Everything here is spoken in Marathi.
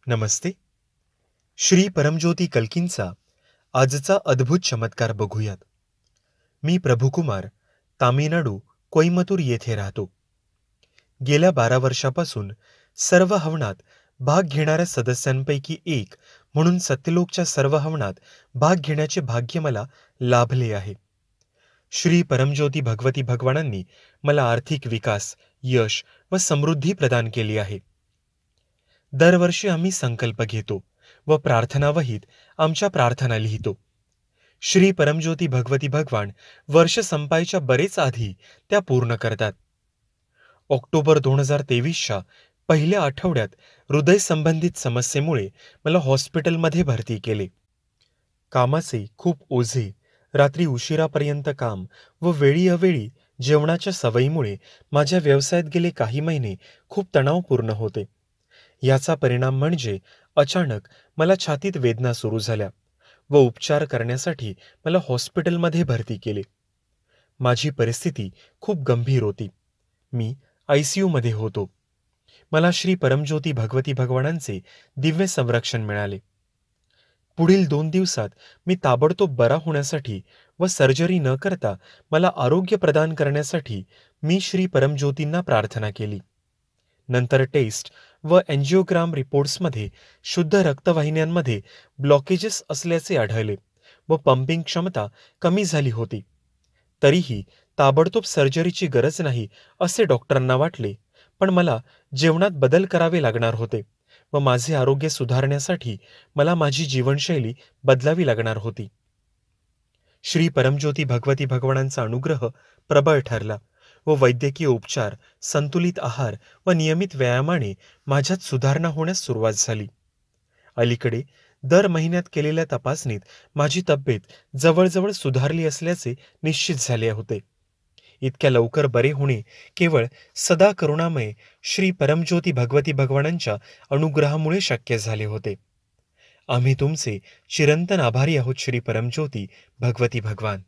नमस्ते. श्री परमज्योती कल्कींचा आजचा अद्भुत चमत्कार बघूयात. मी प्रभुकुमार, तामिळनाडू, कोईमतूर येथे राहतो. गेल्या 12 वर्षापासून सर्व हवनात भाग घेणाऱ्या सदस्यांपैकी एक म्हणून सत्यलोकच्या सर्व हवनात भाग घेण्याचे भाग्य मला लाभले आहे. श्री परमज्योती भगवती भगवानांनी मला आर्थिक विकास, यश व समृद्धी प्रदान केली आहे. दरवर्षी आम्ही संकल्प घेतो व प्रार्थनावहीत आमच्या प्रार्थना लिहितो. श्री परमज्योती भगवती भगवान वर्ष संपायच्या बरेच आधी त्या पूर्ण करतात. ऑक्टोबर 2023च्या पहिल्या आठवड्यात हृदय-संबंधित समस्येमुळे मला हॉस्पिटलमध्ये भरती केले. कामाचे खूप ओझे, रात्री उशिरापर्यंत काम व वेळीअवेळी जेवणाच्या सवयीमुळे माझ्या व्यवसायात गेले काही महिने खूप तणावपूर्ण होते. याचा परिणाम म्हणजे अचानक मला छातीत वेदना सुरू झाल्या व उपचार करण्यासाठी मला हॉस्पिटलमध्ये भरती केले. माझी परिस्थिती खूप गंभीर होती. मी ICUमध्ये होतो. मला श्री परमज्योती भगवती भगवानांचे दिव्य संरक्षण मिळाले. पुढील 2 दिवसात मी ताबडतोब बरा होण्यासाठी व सर्जरी न करता मला आरोग्य प्रदान करण्यासाठी मी श्री परमज्योतींना प्रार्थना केली. नंतर टेस्ट व एन्जिओग्राम रिपोर्ट्समध्ये शुद्ध रक्तवाहिन्यांमध्ये ब्लॉकेजेस असल्याचे आढळले व पंपिंग क्षमता कमी झाली होती. तरीही ताबडतोब सर्जरीची गरज नाही असे डॉक्टरांना वाटले, पण मला जेवणात बदल करावे लागणार होते व माझे आरोग्य सुधारण्यासाठी मला माझी जीवनशैली बदलावी लागणार होती. श्री परमज्योती भगवती भगवानांचा अनुग्रह प्रबळ ठरला व वैद्यकीय उपचार, संतुलित आहार व नियमित व्यायामाने माझ्यात सुधारणा होण्यास सुरुवात झाली. अलीकडे दर महिन्यात केलेल्या तपासणीत माझी तब्येत जवळजवळ सुधारली असल्याचे निश्चित झाले होते. इतक्या लवकर बरे होणे केवळ सदा करुणामय श्री परमज्योती भगवती भगवानांच्या अनुग्रहामुळे शक्य झाले होते. आम्ही तुमचे चिरंतन आभारी आहोत श्री परमज्योती भगवती भगवान.